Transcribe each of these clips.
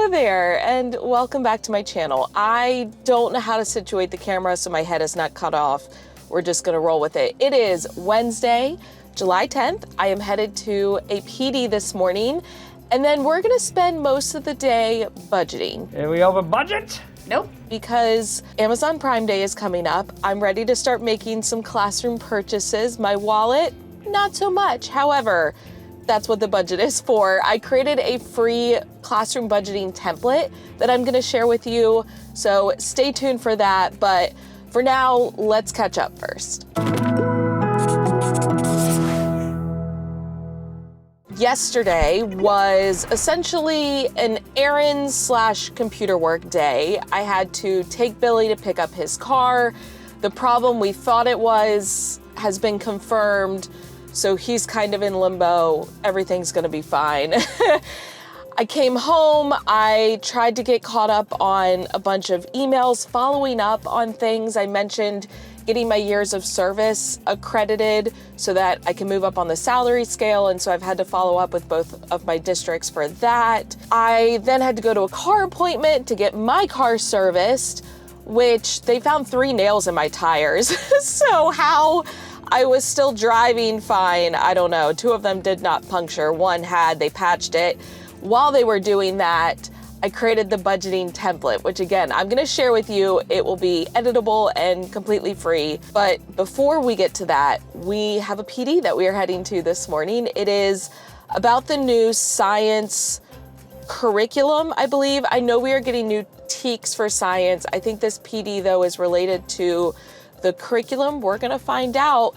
Hello there, and welcome back to my channel. I don't know how to situate the camera so my head is not cut off. We're just gonna roll with it. It is Wednesday, July 10th. I am headed to a PD this morning, and then we're gonna spend most of the day budgeting. Are we over budget? Nope. Because Amazon Prime Day is coming up. I'm ready to start making some classroom purchases. My wallet, not so much. However, that's what the budget is for. I created a free classroom budgeting template that I'm gonna share with you, so stay tuned for that. But for now, let's catch up first. Yesterday was essentially an errands/computer work day. I had to take Billy to pick up his car. The problem we thought it was has been confirmed, so he's kind of in limbo. Everything's gonna be fine. I came home, I tried to get caught up on a bunch of emails, following up on things. I mentioned getting my years of service accredited so that I can move up on the salary scale, and so I've had to follow up with both of my districts for that. I then had to go to a car appointment to get my car serviced, which they found 3 nails in my tires. So how I was still driving fine, I don't know. 2 of them did not puncture, 1 had, they patched it. While they were doing that, I created the budgeting template, which again, I'm gonna share with you. It will be editable and completely free. But before we get to that, we have a PD that we are heading to this morning. It is about the new science curriculum, I believe. I know we are getting new TEACHERS for science. I think this PD though is related to the curriculum. We're gonna find out.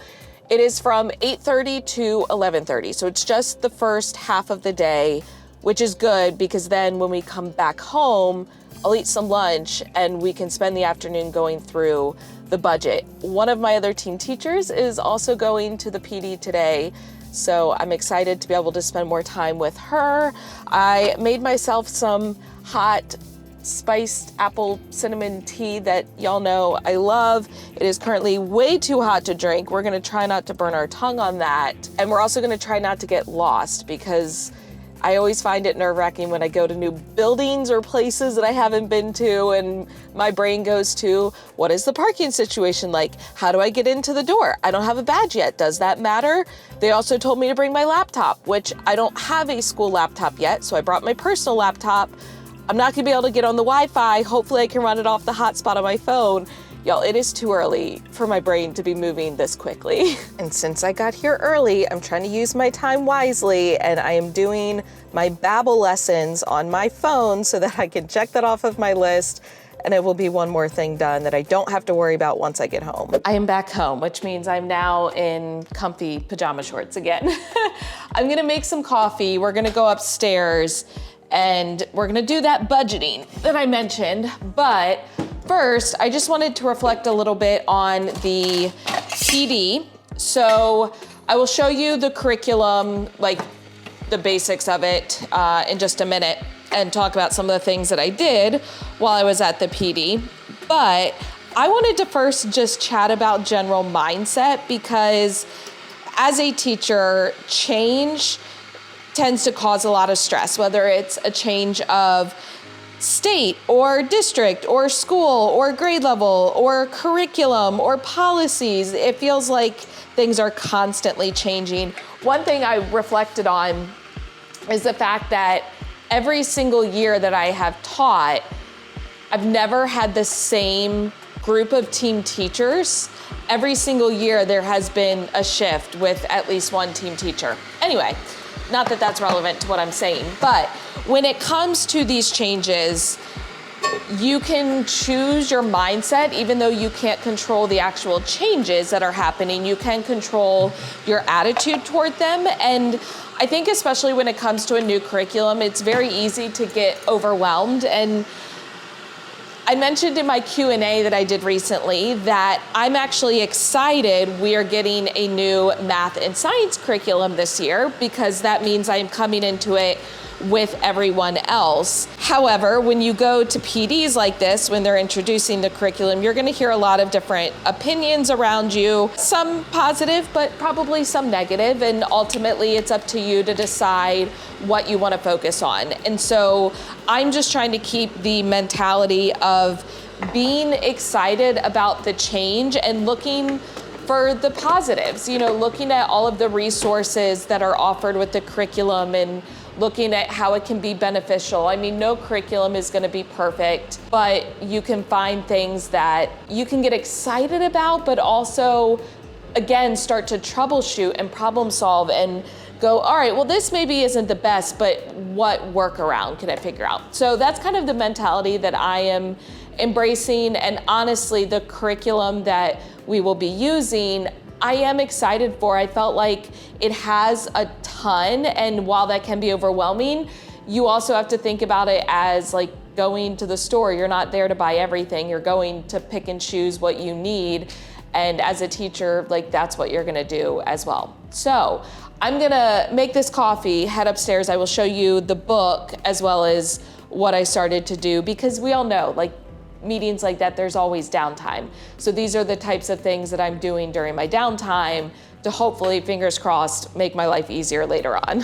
It is from 8:30 to 11:30. So it's just the first half of the day, which is good because then when we come back home, I'll eat some lunch and we can spend the afternoon going through the budget. One of my other team teachers is also going to the PD today, so I'm excited to be able to spend more time with her. I made myself some hot spiced apple cinnamon tea that y'all know I love. It is currently way too hot to drink. We're gonna try not to burn our tongue on that. And we're also gonna try not to get lost because I always find it nerve-wracking when I go to new buildings or places that I haven't been to, and my brain goes to, what is the parking situation like? How do I get into the door? I don't have a badge yet. Does that matter? They also told me to bring my laptop, which I don't have a school laptop yet, so I brought my personal laptop. I'm not gonna be able to get on the Wi-Fi. Hopefully I can run it off the hotspot on my phone. Y'all, it is too early for my brain to be moving this quickly. And since I got here early, I'm trying to use my time wisely, and I am doing my Babbel lessons on my phone so that I can check that off of my list, and it will be one more thing done that I don't have to worry about once I get home. I am back home, which means I'm now in comfy pajama shorts again. I'm gonna make some coffee. We're gonna go upstairs and we're gonna do that budgeting that I mentioned, but first, I just wanted to reflect a little bit on the PD. So I will show you the curriculum, like the basics of it in just a minute, and talk about some of the things that I did while I was at the PD. But I wanted to first just chat about general mindset, because as a teacher, change tends to cause a lot of stress, whether it's a change of state or district or school or grade level or curriculum or policies. It feels like things are constantly changing. One thing I reflected on is the fact that every single year that I have taught, I've never had the same group of team teachers. Every single year there has been a shift with at least one team teacher. Anyway, not that that's relevant to what I'm saying, but when it comes to these changes, you can choose your mindset. Even though you can't control the actual changes that are happening, you can control your attitude toward them. And I think especially when it comes to a new curriculum, it's very easy to get overwhelmed. And I mentioned in my Q&A that I did recently that I'm actually excited we are getting a new math and science curriculum this year, because that means I am coming into it with everyone else. However, when you go to PDs like this, when they're introducing the curriculum, you're gonna hear a lot of different opinions around you, some positive, but probably some negative, and ultimately it's up to you to decide what you wanna focus on. And so I'm just trying to keep the mentality of being excited about the change and looking for the positives, you know, looking at all of the resources that are offered with the curriculum and looking at how it can be beneficial. I mean, no curriculum is gonna be perfect, but you can find things that you can get excited about, but also, again, start to troubleshoot and problem solve and go, all right, well, this maybe isn't the best, but what workaround can I figure out? So that's kind of the mentality that I am embracing. And honestly, the curriculum that we will be using, I am excited for. I felt like it has a ton, and while that can be overwhelming, you also have to think about it as like going to the store. You're not there to buy everything. You're going to pick and choose what you need. And as a teacher, like that's what you're gonna do as well. So I'm gonna make this coffee, head upstairs. I will show you the book as well as what I started to do, because we all know, like, meetings like that, there's always downtime. So these are the types of things that I'm doing during my downtime to hopefully, fingers crossed, make my life easier later on.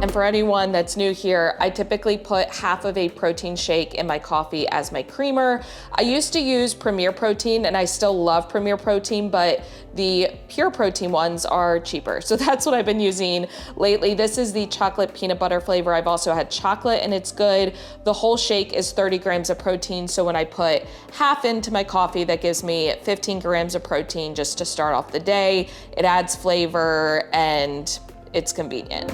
And for anyone that's new here, I typically put half of a protein shake in my coffee as my creamer. I used to use Premier Protein, and I still love Premier Protein, but the pure protein ones are cheaper. So that's what I've been using lately. This is the chocolate peanut butter flavor. I've also had chocolate and it's good. The whole shake is 30 grams of protein. So when I put half into my coffee, that gives me 15 grams of protein just to start off the day. It adds flavor and it's convenient.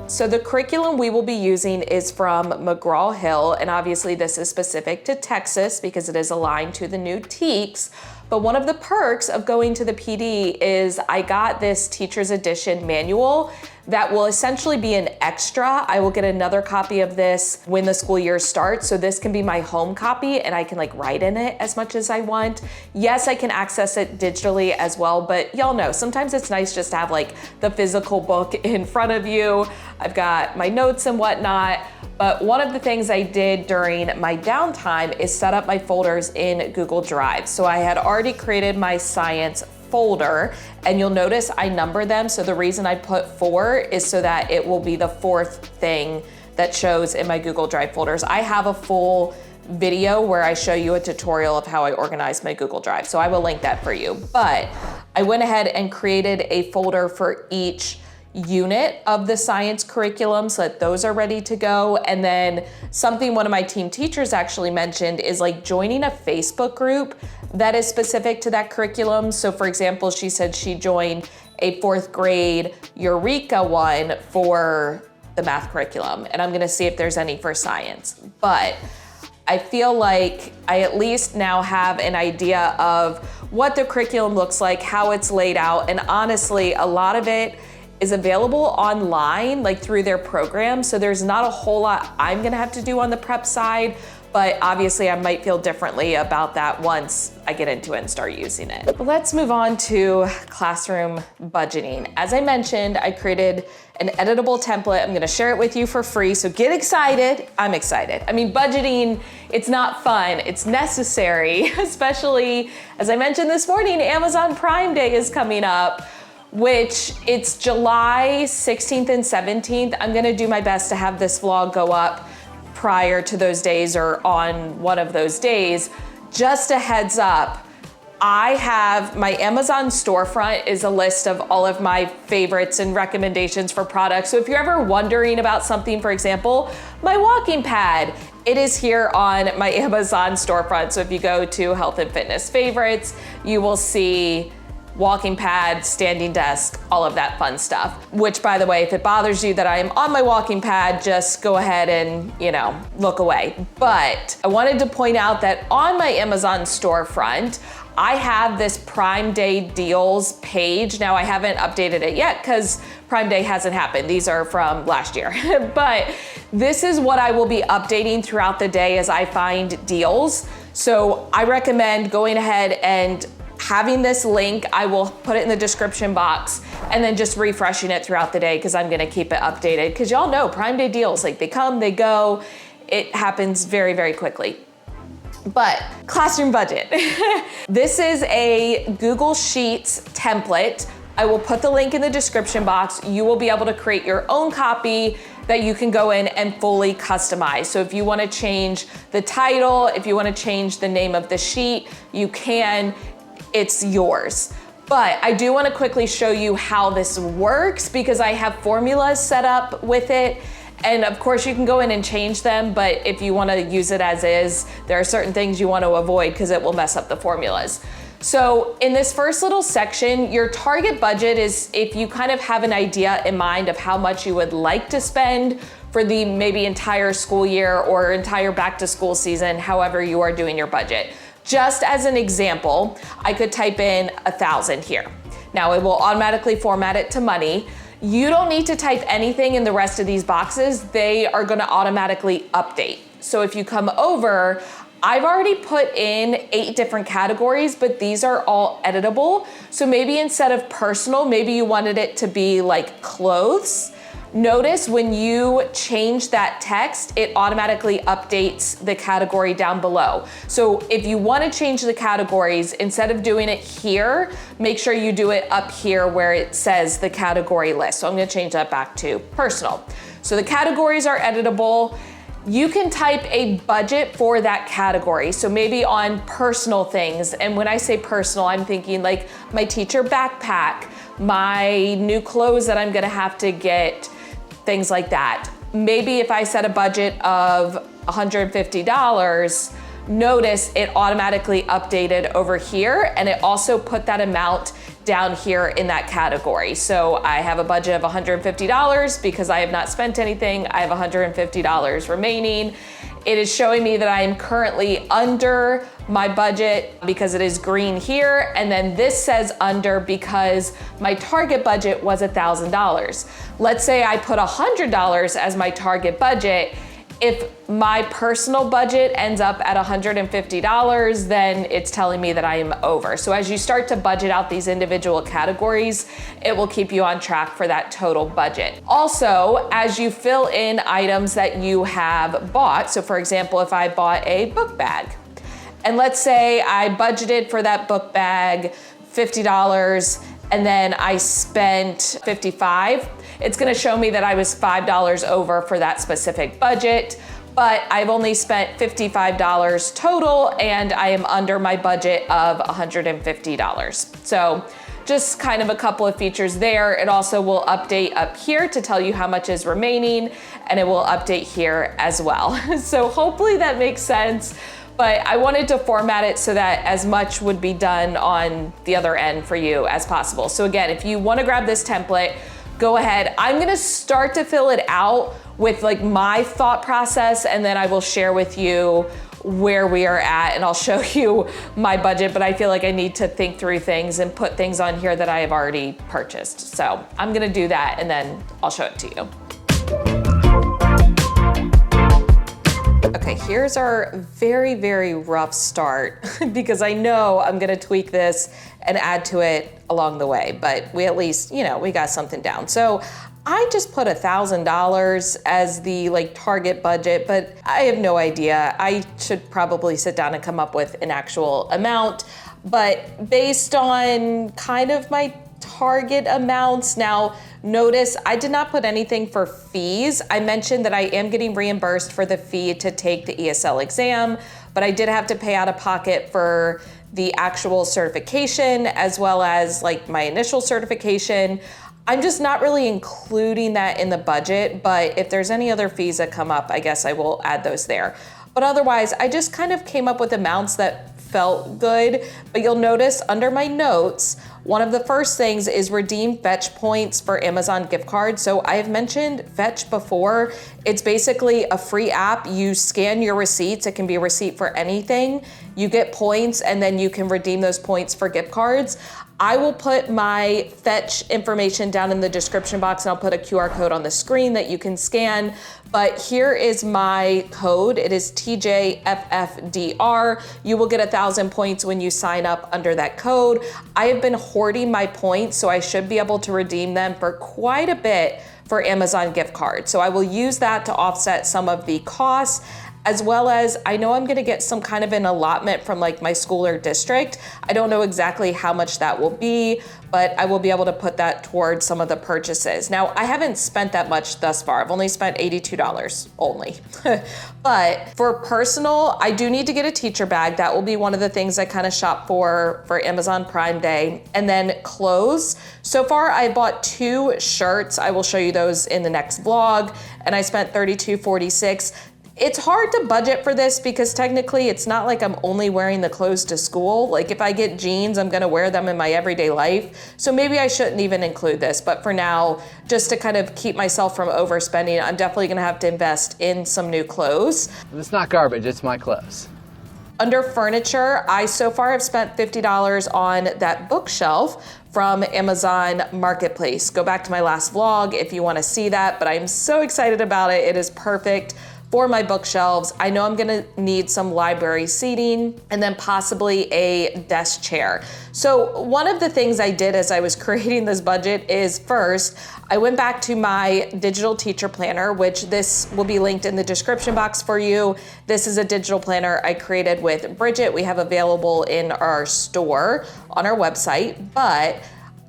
So the curriculum we will be using is from McGraw-Hill, and obviously this is specific to Texas because it is aligned to the new TEACHERS. But one of the perks of going to the PD is I got this teacher's edition manual that will essentially be an extra. I will get another copy of this when the school year starts. So this can be my home copy and I can like write in it as much as I want. Yes, I can access it digitally as well, but y'all know, sometimes it's nice just to have like the physical book in front of you. I've got my notes and whatnot. But one of the things I did during my downtime is set up my folders in Google Drive. So I had already created my science folder, and you'll notice I number them. So the reason I put 4 is so that it will be the 4th thing that shows in my Google Drive folders. I have a full video where I show you a tutorial of how I organize my Google Drive. So I will link that for you. But I went ahead and created a folder for each unit of the science curriculum so that those are ready to go. And then something one of my team teachers actually mentioned is like joining a Facebook group that is specific to that curriculum. So for example, she said she joined a 4th grade Eureka one for the math curriculum, and I'm gonna see if there's any for science. But I feel like I at least now have an idea of what the curriculum looks like, how it's laid out, and honestly, a lot of it is available online, like through their program. So there's not a whole lot I'm gonna have to do on the prep side, but obviously I might feel differently about that once I get into it and start using it. But let's move on to classroom budgeting. As I mentioned, I created an editable template. I'm gonna share it with you for free, so get excited. I'm excited. I mean, budgeting, it's not fun, it's necessary, especially, as I mentioned this morning, Amazon Prime Day is coming up, which it's July 16th and 17th. I'm gonna do my best to have this vlog go up prior to those days or on one of those days. Just a heads up, I have my Amazon storefront is a list of all of my favorites and recommendations for products. So if you're ever wondering about something, for example, my walking pad, it is here on my Amazon storefront. So if you go to health and fitness favorites, you will see walking pad, standing desk, all of that fun stuff. Which, by the way, if it bothers you that I am on my walking pad, just go ahead and, look away. But I wanted to point out that on my Amazon storefront, I have this Prime Day deals page. Now I haven't updated it yet because Prime Day hasn't happened. These are from last year. But this is what I will be updating throughout the day as I find deals. So I recommend going ahead and having this link. I will put it in the description box and then just refreshing it throughout the day because I'm gonna keep it updated. Because y'all know Prime Day deals, like they come, they go. It happens very, very quickly. But classroom budget. This is a Google Sheets template. I will put the link in the description box. You will be able to create your own copy that you can go in and fully customize. So if you wanna change the title, if you wanna change the name of the sheet, you can, it's yours. But I do wanna quickly show you how this works because I have formulas set up with it. And of course you can go in and change them, but if you wanna use it as is, there are certain things you wanna avoid because it will mess up the formulas. So in this first little section, your target budget is if you kind of have an idea in mind of how much you would like to spend for the maybe entire school year or entire back to school season, however you are doing your budget. Just as an example, I could type in 1,000 here. Now it will automatically format it to money. You don't need to type anything in the rest of these boxes. They are gonna automatically update. So if you come over, I've already put in 8 different categories, but these are all editable. So maybe instead of personal, maybe you wanted it to be like clothes. Notice when you change that text, it automatically updates the category down below. So if you want to change the categories, instead of doing it here, make sure you do it up here where it says the category list. So I'm going to change that back to personal. So the categories are editable. You can type a budget for that category. So maybe on personal things. And when I say personal, I'm thinking like my teacher backpack, my new clothes that I'm going to have to get, things like that. Maybe if I set a budget of $150, notice it automatically updated over here, and it also put that amount down here in that category. So I have a budget of $150 because I have not spent anything. I have $150 remaining. It is showing me that I am currently under my budget because it is green here, and then this says under because my target budget was $1,000. Let's say I put $100 as my target budget. If my personal budget ends up at $150, then it's telling me that I am over. So as you start to budget out these individual categories, it will keep you on track for that total budget. Also, as you fill in items that you have bought, so for example, if I bought a book bag, and let's say I budgeted for that book bag $50, and then I spent $55, it's gonna show me that I was $5 over for that specific budget, but I've only spent $55 total and I am under my budget of $150. So just kind of a couple of features there. It also will update up here to tell you how much is remaining, and it will update here as well. So hopefully that makes sense. But I wanted to format it so that as much would be done on the other end for you as possible. So again, if you want to grab this template, go ahead. I'm going to start to fill it out with like my thought process, and then I will share with you where we are at, and I'll show you my budget, but I feel like I need to think through things and put things on here that I have already purchased. So I'm going to do that, and then I'll show it to you. Okay, here's our very, very rough start because I know I'm gonna tweak this and add to it along the way, but we at least, we got something down. So I just put $1,000 as the target budget, but I have no idea. I should probably sit down and come up with an actual amount, but based on kind of my target amounts. Now, notice I did not put anything for fees. I mentioned that I am getting reimbursed for the fee to take the ESL exam, but I did have to pay out of pocket for the actual certification as well as my initial certification. I'm just not really including that in the budget, but if there's any other fees that come up, I guess I will add those there. But otherwise, I just kind of came up with amounts that felt good. But you'll notice under my notes, one of the first things is redeem Fetch points for Amazon gift cards. So I have mentioned Fetch before. It's basically a free app. You scan your receipts. It can be a receipt for anything. You get points and then you can redeem those points for gift cards. I will put my Fetch information down in the description box and I'll put a QR code on the screen that you can scan. But here is my code. It is TJFFDR. You will get 1,000 points when you sign up under that code. I have been hoarding my points, so I should be able to redeem them for quite a bit for Amazon gift cards. So I will use that to offset some of the costs, as well as I know I'm gonna get some kind of an allotment from like my school or district. I don't know exactly how much that will be, but I will be able to put that towards some of the purchases. Now, I haven't spent that much thus far. I've only spent $82 only. But for personal, I do need to get a teacher bag. That will be one of the things I kind of shop for Amazon Prime Day. And then clothes. So far, I bought 2 shirts. I will show you those in the next vlog. And I spent $32.46. It's hard to budget for this because technically it's not like I'm only wearing the clothes to school. Like if I get jeans, I'm gonna wear them in my everyday life. So maybe I shouldn't even include this, but for now, just to kind of keep myself from overspending, I'm definitely gonna have to invest in some new clothes. It's not garbage, it's my clothes. Under furniture, I so far have spent $50 on that bookshelf from Amazon Marketplace. Go back to my last vlog if you wanna see that, but I'm so excited about it. It is perfect for my bookshelves. I know I'm gonna need some library seating and then possibly a desk chair. So one of the things I did as I was creating this budget is first, I went back to my digital teacher planner, which this will be linked in the description box for you. This is a digital planner I created with Bridget. We have available in our store on our website, but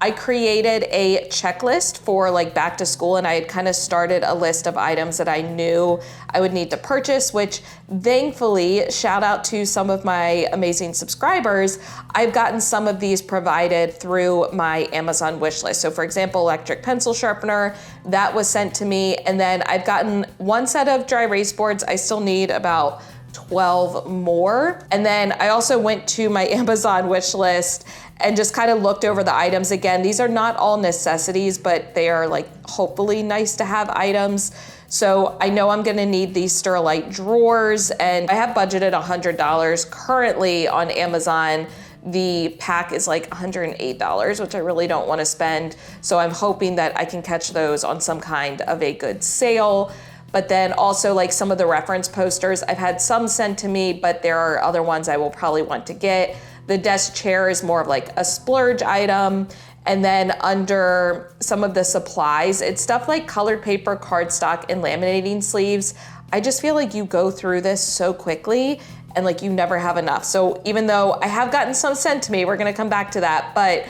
I created a checklist for like back to school, and I had kind of started a list of items that I knew I would need to purchase, which thankfully, shout out to some of my amazing subscribers, I've gotten some of these provided through my Amazon wish list. So for example, electric pencil sharpener, that was sent to me. And then I've gotten 1 set of dry erase boards. I still need about 12 more. And then I also went to my Amazon wish list and just kind of looked over the items. Again, these are not all necessities, but they are like hopefully nice to have items. So I know I'm gonna need these Sterlite drawers, and I have budgeted $100 currently on Amazon. The pack is like $108, which I really don't wanna spend. So I'm hoping that I can catch those on some kind of a good sale. But then also like some of the reference posters, I've had some sent to me, but there are other ones I will probably want to get. The desk chair is more of like a splurge item. And then under some of the supplies, it's stuff like colored paper, cardstock, and laminating sleeves. I just feel like you go through this so quickly and like you never have enough. So even though I have gotten some sent to me, we're gonna come back to that, but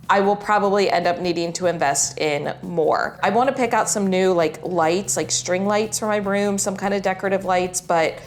I will probably end up needing to invest in more. I wanna pick out some new like lights, like string lights for my room, some kind of decorative lights, but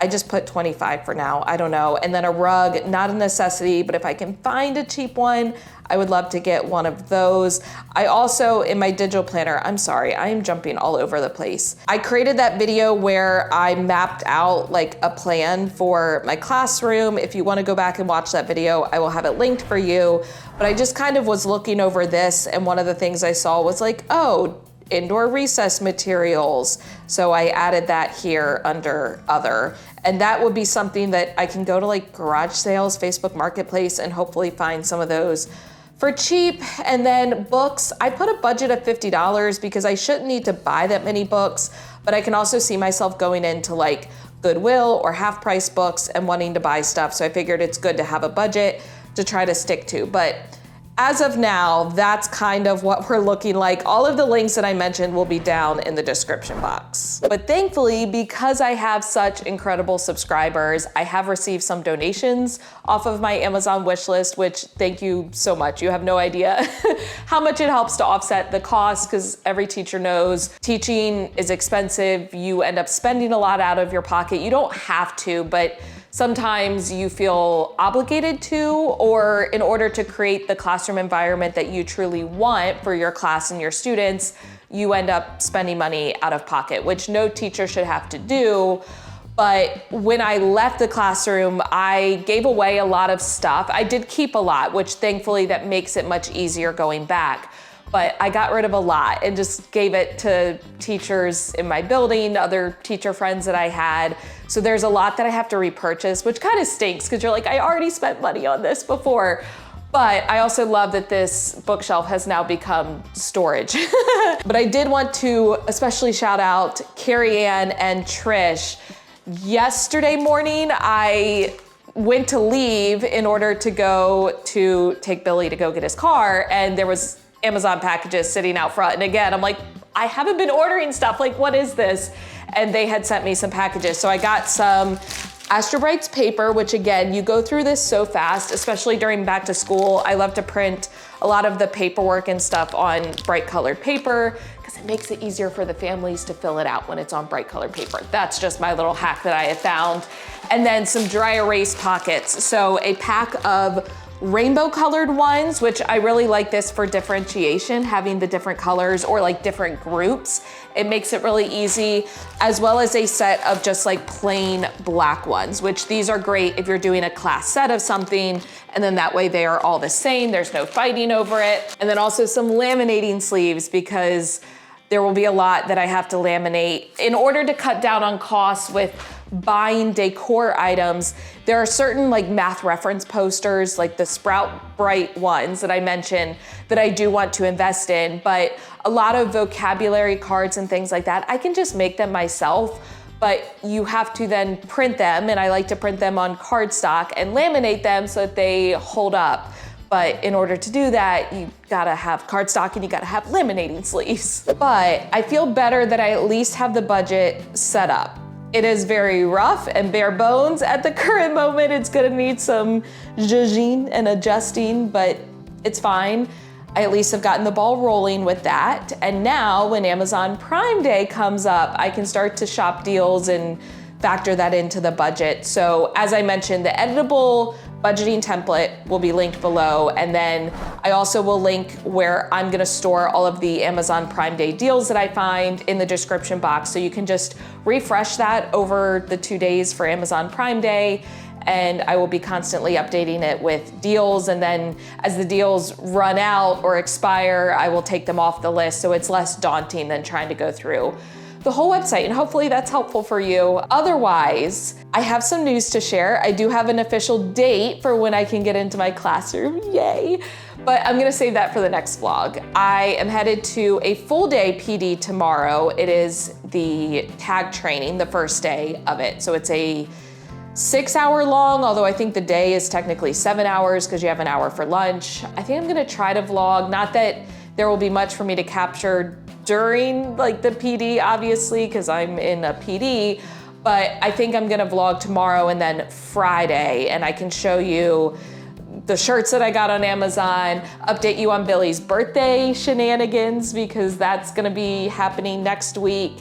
I just put 25 for now, I don't know. And then a rug, not a necessity, but if I can find a cheap one, I would love to get one of those. I also, in my digital planner, I'm sorry, I am jumping all over the place. I created that video where I mapped out like a plan for my classroom. If you wanna go back and watch that video, I will have it linked for you. But I just kind of was looking over this, and one of the things I saw was like, oh, indoor recess materials. So I added that here under other. And that would be something that I can go to like garage sales, Facebook Marketplace, and hopefully find some of those for cheap. And then books, I put a budget of $50 because I shouldn't need to buy that many books, but I can also see myself going into like Goodwill or half price books and wanting to buy stuff. So I figured it's good to have a budget to try to stick to. But as of now, that's kind of what we're looking like. All of the links that I mentioned will be down in the description box. But thankfully, because I have such incredible subscribers, I have received some donations off of my Amazon wish list, which thank you so much. You have no idea how much it helps to offset the cost, because every teacher knows teaching is expensive. You end up spending a lot out of your pocket. You don't have to, but sometimes you feel obligated to, or in order to create the classroom environment that you truly want for your class and your students, you end up spending money out of pocket, which no teacher should have to do. But when I left the classroom, I gave away a lot of stuff. I did keep a lot, which thankfully that makes it much easier going back. But I got rid of a lot and just gave it to teachers in my building, other teacher friends that I had. So there's a lot that I have to repurchase, which kind of stinks because you're like, I already spent money on this before. But I also love that this bookshelf has now become storage. But I did want to especially shout out Carrie Ann and Trish. Yesterday morning, I went to leave in order to go to take Billy to go get his car, and there was Amazon packages sitting out front. And again, I'm like, I haven't been ordering stuff, like what is this? And they had sent me some packages. So I got some Astro Brights paper, which again, you go through this so fast, especially during back to school. I love to print a lot of the paperwork and stuff on bright colored paper because it makes it easier for the families to fill it out when it's on bright colored paper. That's just my little hack that I have found. And then some dry erase pockets. So a pack of rainbow colored ones, which I really like this for differentiation, having the different colors or like different groups. It makes it really easy, as well as a set of just like plain black ones, which these are great if you're doing a class set of something, and then that way they are all the same. There's no fighting over it. And then also some laminating sleeves, because there will be a lot that I have to laminate in order to cut down on costs with buying decor items. There are certain like math reference posters, like the Sprout Bright ones that I mentioned, that I do want to invest in, but a lot of vocabulary cards and things like that, I can just make them myself, but you have to then print them, and I like to print them on cardstock and laminate them so that they hold up. But in order to do that, you gotta have cardstock and you gotta have laminating sleeves. But I feel better that I at least have the budget set up. It is very rough and bare bones at the current moment. It's gonna need some zhuzhing and adjusting, but it's fine. I at least have gotten the ball rolling with that. And now when Amazon Prime Day comes up, I can start to shop deals and factor that into the budget. So as I mentioned, the editable budgeting template will be linked below. And then I also will link where I'm gonna store all of the Amazon Prime Day deals that I find in the description box. So you can just refresh that over the 2 days for Amazon Prime Day. And I will be constantly updating it with deals. And then as the deals run out or expire, I will take them off the list. So it's less daunting than trying to go through the whole website, and hopefully that's helpful for you. Otherwise, I have some news to share. I do have an official date for when I can get into my classroom, yay. But I'm gonna save that for the next vlog. I am headed to a full day PD tomorrow. It is the tag training, the first day of it. So it's a 6 hour long, although I think the day is technically 7 hours because you have an hour for lunch. I think I'm gonna try to vlog, not that there will be much for me to capture during like the PD, obviously, because I'm in a PD, but I think I'm gonna vlog tomorrow and then Friday, and I can show you the shirts that I got on Amazon, update you on Billy's birthday shenanigans, because that's gonna be happening next week.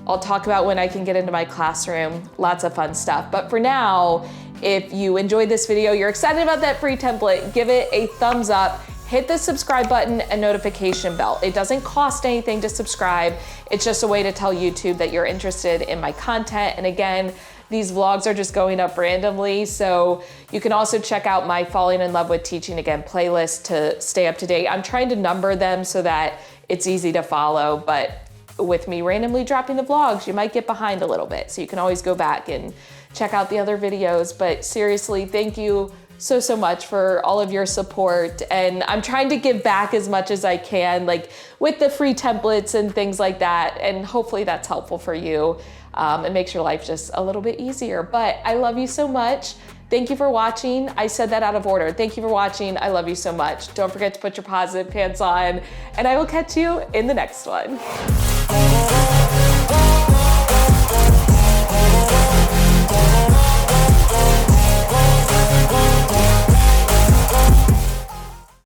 I'll talk about when I can get into my classroom, lots of fun stuff. But for now, if you enjoyed this video, you're excited about that free template, give it a thumbs up. Hit the subscribe button and notification bell. It doesn't cost anything to subscribe. It's just a way to tell YouTube that you're interested in my content. And again, these vlogs are just going up randomly. So you can also check out my Falling in Love with Teaching Again playlist to stay up to date. I'm trying to number them so that it's easy to follow, but with me randomly dropping the vlogs, you might get behind a little bit. So you can always go back and check out the other videos. But seriously, thank you so much for all of your support, and I'm trying to give back as much as I can, like with the free templates and things like that, and hopefully that's helpful for you and makes your life just a little bit easier. But I love you so much. Thank you for watching. I said that out of order. Thank you for watching. I love you so much. Don't forget to put your positive pants on, and I will catch you in the next one.